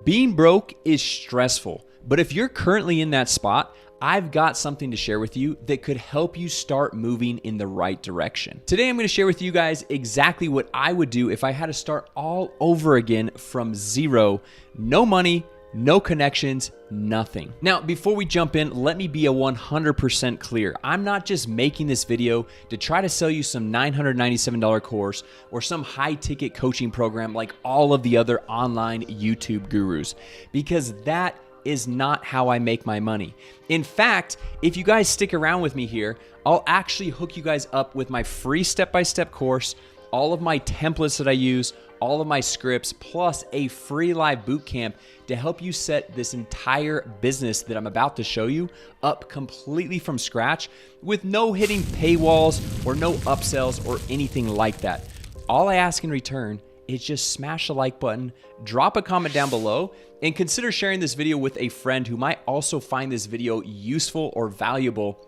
Being broke is stressful, but if you're currently in that spot, I've got something to share with you that could help you start moving in the right direction. Today, I'm going to share with you guys exactly what I would do if I had to start all over again from zero, no money, no connections, nothing. Now, before we jump in, let me be 100% clear. I'm not just making this video to try to sell you some $997 course or some high-ticket coaching program like all of the other online YouTube gurus, because that is not how I make my money. In fact, if you guys stick around with me here, I'll actually hook you guys up with my free step-by-step course, all of my templates that I use, all of my scripts, plus a free live boot camp to help you set this entire business that I'm about to show you up completely from scratch with no hitting paywalls or no upsells or anything like that. All I ask in return is just smash the like button, drop a comment down below, and consider sharing this video with a friend who might also find this video useful or valuable.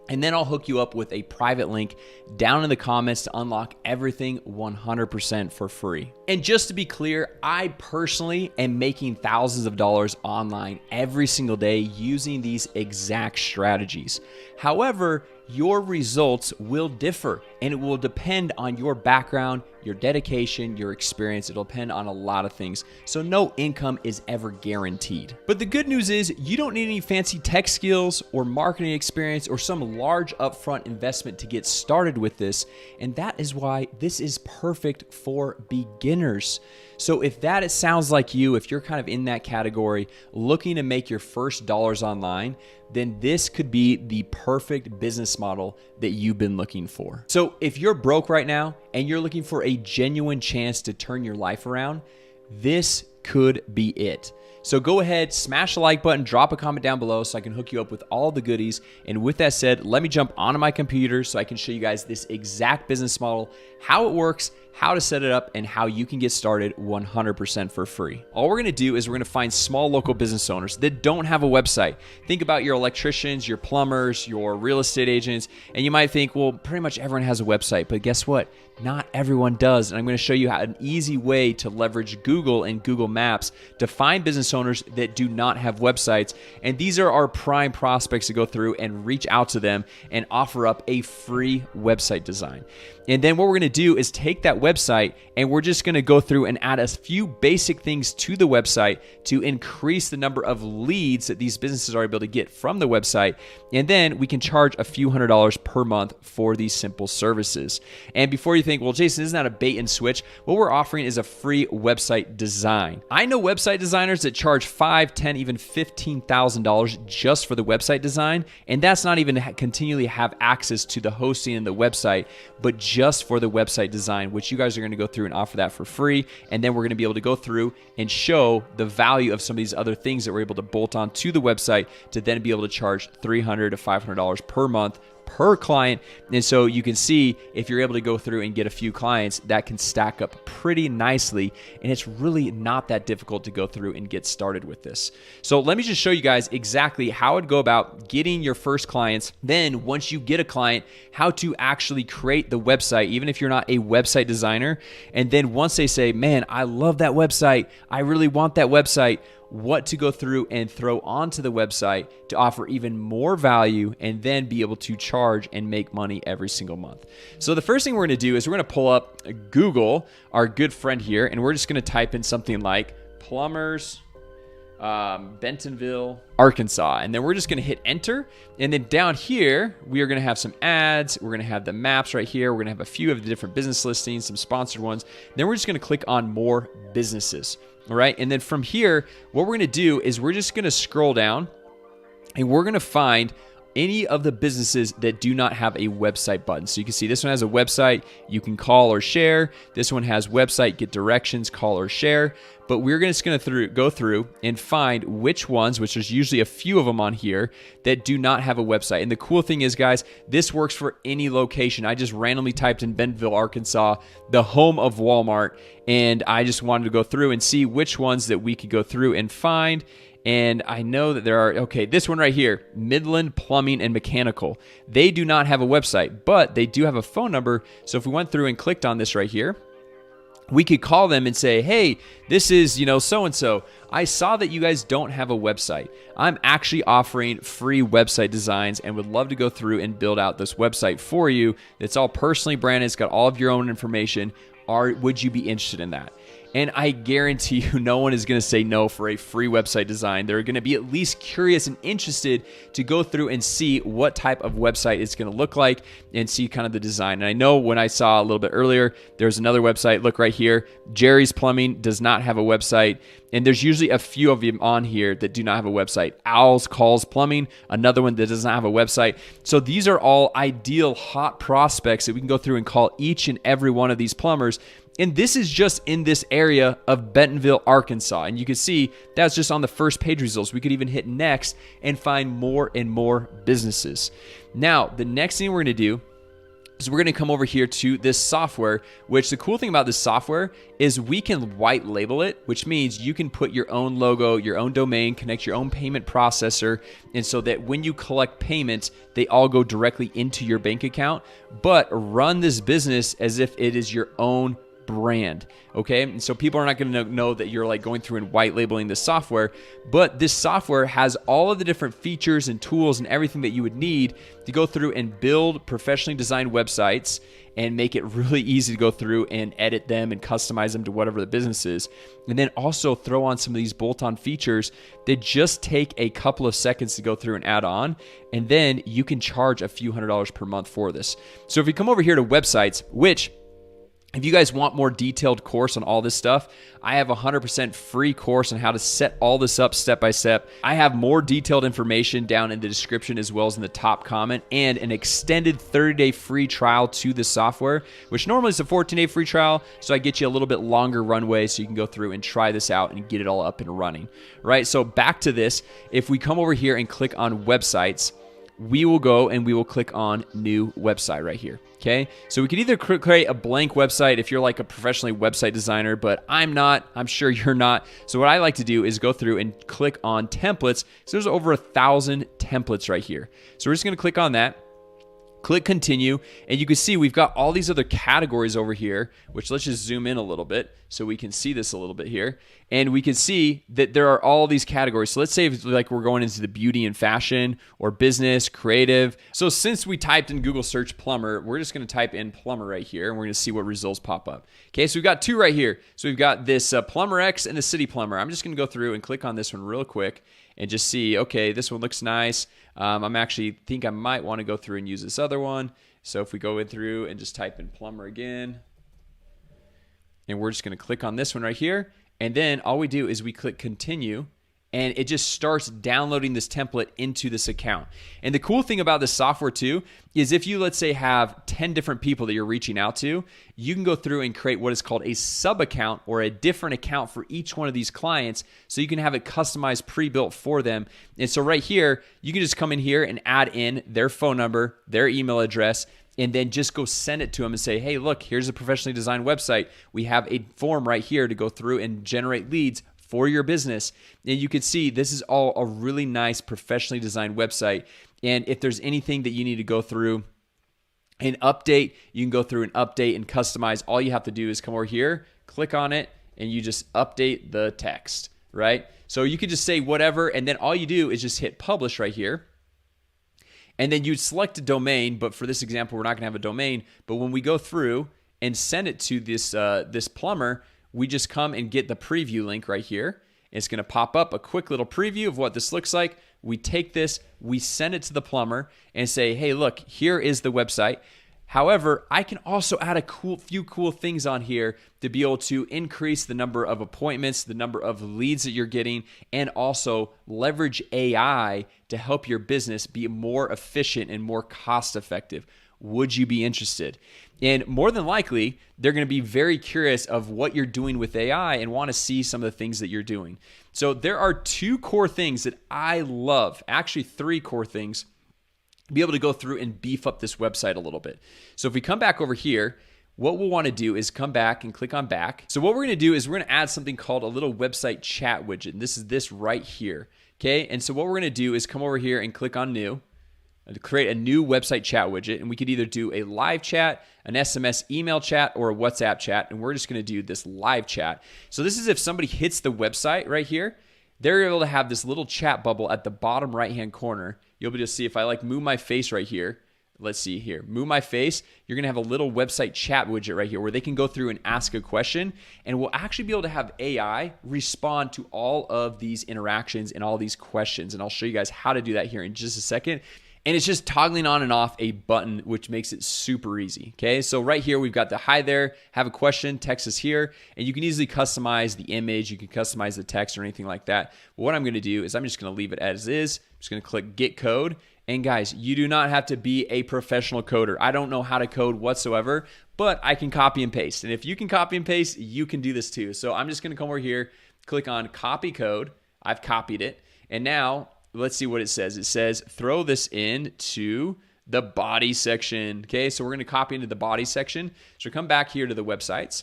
And then I'll hook you up with a private link down in the comments to unlock everything 100% for free. And just to be clear, I personally am making thousands of dollars online every single day using these exact strategies. However, your results will differ and it will depend on your background, your dedication, your experience. It'll depend on a lot of things. So no income is ever guaranteed. But the good news is you don't need any fancy tech skills or marketing experience or some large upfront investment to get started with this. And that is why this is perfect for beginners. So if that sounds like you, if you're kind of in that category, looking to make your first dollars online, then this could be the perfect business model that you've been looking for. So if you're broke right now and you're looking for a genuine chance to turn your life around, this could be it. So go ahead, smash the like button, drop a comment down below so I can hook you up with all the goodies. And with that said, let me jump onto my computer so I can show you guys this exact business model, how it works, how to set it up, and how you can get started 100% for free. All we're gonna do is we're gonna find small local business owners that don't have a website. Think about your electricians, your plumbers, your real estate agents, and you might think, well, pretty much everyone has a website, but guess what? Not everyone does. And I'm gonna show you how an easy way to leverage Google and Google Maps to find business owners that do not have websites. And these are our prime prospects to go through and reach out to them and offer up a free website design. And then what we're gonna do is take that website and we're just gonna go through and add a few basic things to the website to increase the number of leads that these businesses are able to get from the website. And then we can charge a few $100s per month for these simple services. And before you think, well, Jason, isn't that a bait and switch? What we're offering is a free website design. I know website designers that charge $5,000, $10,000, even $15,000 just for the website design. And that's not even to continually have access to the hosting and the website, but just for the website design, which you guys are going to go through and offer that for free. And then we're going to be able to go through and show the value of some of these other things that we're able to bolt on to the website to then be able to charge $300 to $500 per month per client. And so you can see if you're able to go through and get a few clients, that can stack up pretty nicely. And it's really not that difficult to go through and get started with this. So let me just show you guys exactly how I'd go about getting your first clients. Then once you get a client, how to actually create the website, even if you're not a website designer. And then once they say, man, I love that website, I really want that website, what to go through and throw onto the website to offer even more value and then be able to charge and make money every single month. So the first thing we're going to do is we're going to pull up Google, our good friend here, and we're just going to type in something like plumbers, Bentonville, Arkansas, and then we're just going to hit enter. And then down here we are going to have some ads, we're going to have the maps right here, we're going to have a few of the different business listings, some sponsored ones. Then we're just going to click on more businesses. All right, and then from here what we're going to do is we're just going to scroll down and we're going to find any of the businesses that do not have a website button. So you can see this one has a website, you can call or share. This one has website, get directions, call or share. But we're just going to go through and find which ones, which there's usually a few of them on here, that do not have a website. And the cool thing is, guys, this works for any location. I just randomly typed in Bentonville, Arkansas, the home of Walmart, and I just wanted to go through and see which ones that we could go through and find. And I know that there are, okay, this one right here, Midland Plumbing and Mechanical. They do not have a website, but they do have a phone number. So if we went through and clicked on this right here, we could call them and say, hey, this is, so-and-so. I saw that you guys don't have a website. I'm actually offering free website designs and would love to go through and build out this website for you. It's all personally branded. It's got all of your own information. Would you be interested in that? And I guarantee you no one is going to say no for a free website design. They're going to be at least curious and interested to go through and see what type of website it's going to look like and see kind of the design. And I know when I saw a little bit earlier, there's another website. Look right here. Jerry's Plumbing does not have a website. And there's usually a few of them on here that do not have a website. Owls Calls Plumbing, another one that does not have a website. So these are all ideal hot prospects that we can go through and call each and every one of these plumbers. And this is just in this area of Bentonville, Arkansas. And you can see that's just on the first page results. We could even hit next and find more and more businesses. Now, the next thing we're going to do is we're going to come over here to this software, which the cool thing about this software is we can white label it, which means you can put your own logo, your own domain, connect your own payment processor, and so that when you collect payments, they all go directly into your bank account, but run this business as if it is your own brand. Okay, and so people are not going to know that you're like going through and white labeling this software, but this software has all of the different features and tools and everything that you would need to go through and build professionally designed websites and make it really easy to go through and edit them and customize them to whatever the business is. And then also throw on some of these bolt-on features that just take a couple of seconds to go through and add on. And then you can charge a few $100s per month for this. So if we come over here to websites, which if you guys want more detailed course on all this stuff, I have a 100% free course on how to set all this up step by step. I have more detailed information down in the description as well as in the top comment, and an extended 30-day free trial to the software, which normally is a 14-day free trial. So I get you a little bit longer runway so you can go through and try this out and get it all up and running, right? So back to this, if we come over here and click on websites, we will go and we will click on new website right here. Okay, so we could either create a blank website if you're like a professionally website designer, but I'm not. I'm sure you're not. So what I like to do is go through and click on templates. So there's over 1,000 templates right here. So we're just going to click on that. Click continue, and you can see we've got all these other categories over here, which let's just zoom in a little bit so we can see this a little bit here. And we can see that there are all these categories. So let's say if like we're going into the beauty and fashion or business, creative. So since we typed in Google search plumber, we're just going to type in plumber right here, and we're going to see what results pop up. Okay, so we've got two right here. So we've got this Plumber X and the City Plumber. I'm just going to go through and click on this one real quick and just see, okay, this one looks nice. I'm actually think I might want to go through and use this other one. So if we go in through and just type in plumber again, and we're just going to click on this one right here. And then all we do is we click continue, and it just starts downloading this template into this account. And the cool thing about this software too is if you, let's say, have 10 different people that you're reaching out to, you can go through and create what is called a sub account or a different account for each one of these clients, so you can have it customized, pre-built for them. And so right here, you can just come in here and add in their phone number, their email address, and then just go send it to them and say, hey, look, here's a professionally designed website. We have a form right here to go through and generate leads for your business. And you can see this is all a really nice professionally designed website. And if there's anything that you need to go through and update, you can go through and update and customize. All you have to do is come over here, click on it, and you just update the text, right? So you could just say whatever, and then all you do is just hit publish right here. And then you'd select a domain, but for this example, we're not gonna have a domain. But when we go through and send it to this plumber, we just come and get the preview link right here. It's gonna pop up a quick little preview of what this looks like. We take this, we send it to the plumber and say, hey, look, here is the website. However, I can also add a few cool things on here to be able to increase the number of appointments, the number of leads that you're getting, and also leverage AI to help your business be more efficient and more cost effective. Would you be interested? And more than likely, they're going to be very curious of what you're doing with AI and want to see some of the things that you're doing. So there are two core things that I love, actually three core things, be able to go through and beef up this website a little bit. So if we come back over here, what we'll want to do is come back and click on back. So what we're going to do is we're going to add something called a little website chat widget. And this is this right here. Okay. And so what we're going to do is come over here and click on new. to create a new website chat widget, and we could either do a live chat, an SMS email chat, or a WhatsApp chat, and we're just going to do this live chat. So this is if somebody hits the website right here, they're able to have this little chat bubble at the bottom right-hand corner. You'll be able to see if I like move my face right here. Let's see here, move my face. You're going to have a little website chat widget right here where they can go through and ask a question, and we'll actually be able to have AI respond to all of these interactions and all these questions. And I'll show you guys how to do that here in just a second. And it's just toggling on and off a button, which makes it super easy. Okay, so right here, we've got the hi there, have a question, text us here, and you can easily customize the image. You can customize the text or anything like that. But what I'm gonna do is I'm just gonna leave it as is. I'm just gonna click get code. And guys, you do not have to be a professional coder. I don't know how to code whatsoever, but I can copy and paste. And if you can copy and paste, you can do this too. So I'm just gonna come over here, click on copy code. I've copied it. And now, let's see what it says. It says, throw this into the body section. Okay, so we're gonna copy into the body section. So come back here to the websites.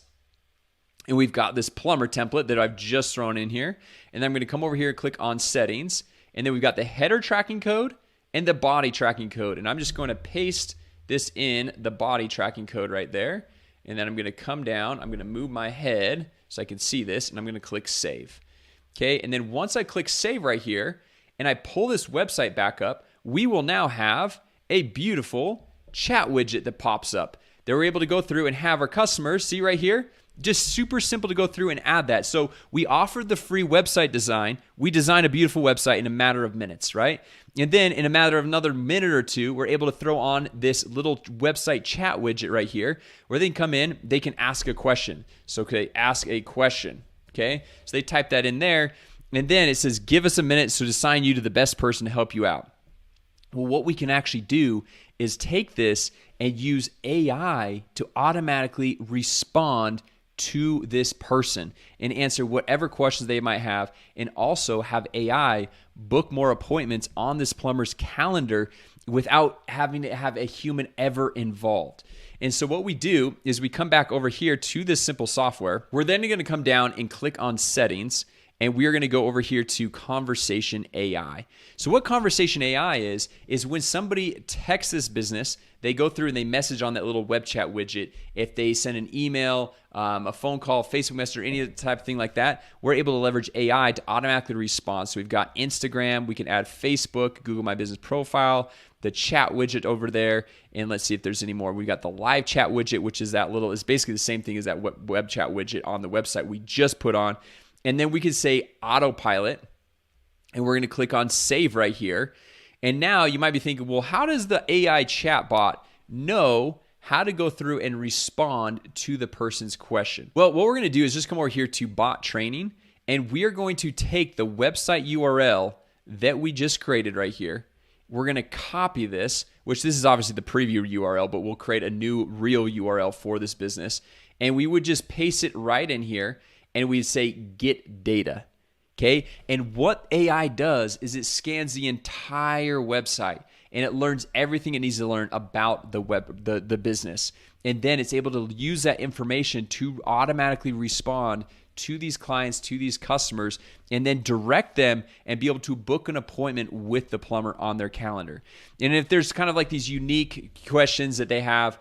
And we've got this plumber template that I've just thrown in here. And then I'm gonna come over here and click on settings. And then we've got the header tracking code and the body tracking code. And I'm just going to paste this in the body tracking code right there. And then I'm going to come down, I'm going to move my head so I can see this, and I'm going to click save. Okay, and then once I click save right here, and I pull this website back up, we will now have a beautiful chat widget that pops up. That we're able to go through and have our customers, see right here, just super simple to go through and add that. So we offered the free website design. We design a beautiful website in a matter of minutes, right? And then in a matter of another minute or two, we're able to throw on this little website chat widget right here where they can come in, they can ask a question. So okay, ask a question, okay? So they type that in there, and then it says, give us a minute so to assign you to the best person to help you out. Well, what we can actually do is take this and use AI to automatically respond to this person and answer whatever questions they might have, and also have AI book more appointments on this plumber's calendar without having to have a human ever involved. And so what we do is we come back over here to this simple software. We're then going to come down and click on settings, and we are going to go over here to Conversation AI. So what Conversation AI is when somebody texts this business, they go through and they message on that little web chat widget. If they send an email, a phone call, Facebook Messenger, any type of thing like that, we're able to leverage AI to automatically respond. So we've got Instagram, we can add Facebook, Google My Business Profile, the chat widget over there, and let's see if there's any more. We've got the live chat widget, which is that little, it's basically the same thing as that web chat widget on the website we just put on. And then we can say autopilot, and we're going to click on save right here. And now you might be thinking, well, how does the AI chatbot know how to go through and respond to the person's question? Well, what we're going to do is just come over here to bot training, and we are going to take the website URL that we just created right here. We're going to copy this, which this is obviously the preview URL, but we'll create a new real URL for this business. And we would just paste it right in here, and we'd say get data. Okay, and what AI does is it scans the entire website and it learns everything it needs to learn about the business, and then it's able to use that information to automatically respond to these clients, to these customers, and then direct them and be able to book an appointment with the plumber on their calendar. And if there's kind of like these unique questions that they have,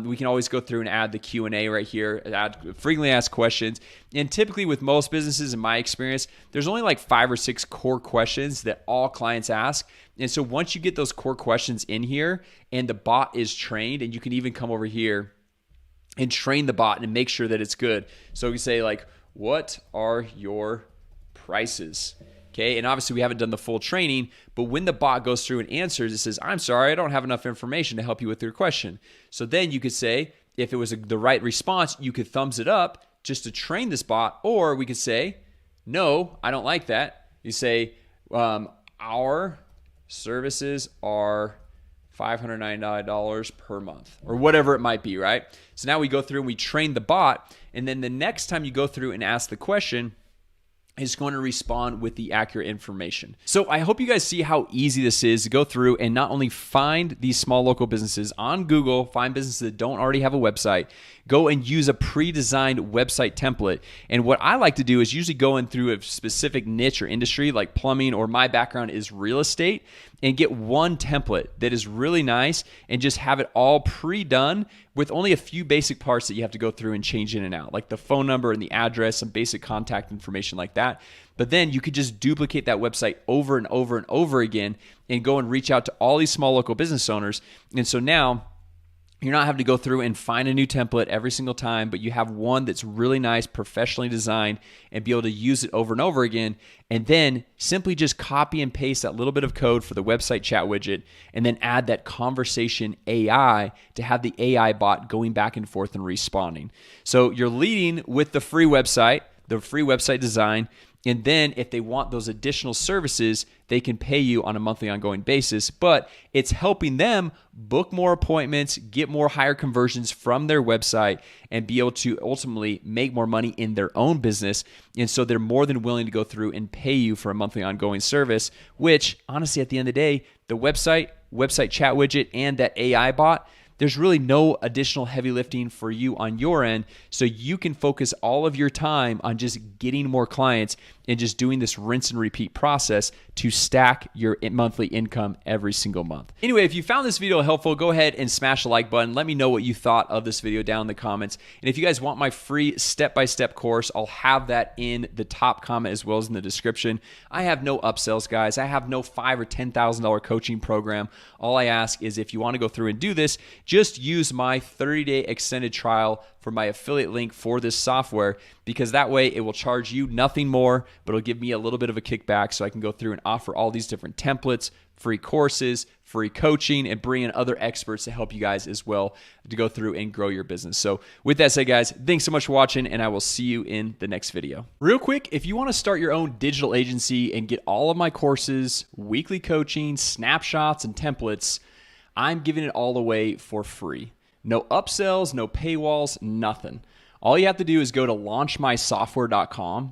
we can always go through and add the Q&A right here, add frequently asked questions. And typically with most businesses, in my experience, there's only like 5 or 6 core questions that all clients ask. And so once you get those core questions in here and the bot is trained, and you can even come over here and train the bot and make sure that it's good. So we can say like, what are your prices? Okay, and obviously we haven't done the full training, but when the bot goes through and answers, it says, I'm sorry, I don't have enough information to help you with your question. So then you could say, if it was the right response, you could thumbs it up just to train this bot, or we could say, no, I don't like that. You say, our services are $599 per month, or whatever it might be, right? So now we go through and we train the bot, and then the next time you go through and ask the question, is going to respond with the accurate information. So I hope you guys see how easy this is to go through and not only find these small local businesses on Google, find businesses that don't already have a website, go and use a pre-designed website template. And what I like to do is usually go in through a specific niche or industry like plumbing, or my background is real estate, and get one template that is really nice and just have it all pre-done with only a few basic parts that you have to go through and change in and out, like the phone number and the address, some basic contact information like that. But then you could just duplicate that website over and over and over again and go and reach out to all these small local business owners. And so now you're not having to go through and find a new template every single time, but you have one that's really nice, professionally designed, and be able to use it over and over again. And then simply just copy and paste that little bit of code for the website chat widget, and then add that conversation AI to have the AI bot going back and forth and responding. So you're leading with the free website design. And then if they want those additional services, they can pay you on a monthly ongoing basis. But it's helping them book more appointments, get more higher conversions from their website, and be able to ultimately make more money in their own business. And so they're more than willing to go through and pay you for a monthly ongoing service, which honestly, at the end of the day, the website chat widget, and that AI bot, there's really no additional heavy lifting for you on your end, so you can focus all of your time on just getting more clients and just doing this rinse and repeat process to stack your monthly income every single month. Anyway, if you found this video helpful, go ahead and smash the like button. Let me know what you thought of this video down in the comments. And if you guys want my free step-by-step course, I'll have that in the top comment as well as in the description. I have no upsells, guys. I have no $5,000 or $10,000 coaching program. All I ask is if you want to go through and do this, just use my 30-day extended trial for my affiliate link for this software, because that way it will charge you nothing more, but it'll give me a little bit of a kickback so I can go through and offer all these different templates, free courses, free coaching, and bring in other experts to help you guys as well to go through and grow your business. So with that said, guys, thanks so much for watching, and I will see you in the next video. Real quick, if you want to start your own digital agency and get all of my courses, weekly coaching, snapshots, and templates, I'm giving it all away for free. No upsells, no paywalls, nothing. All you have to do is go to launchmysoftware.com.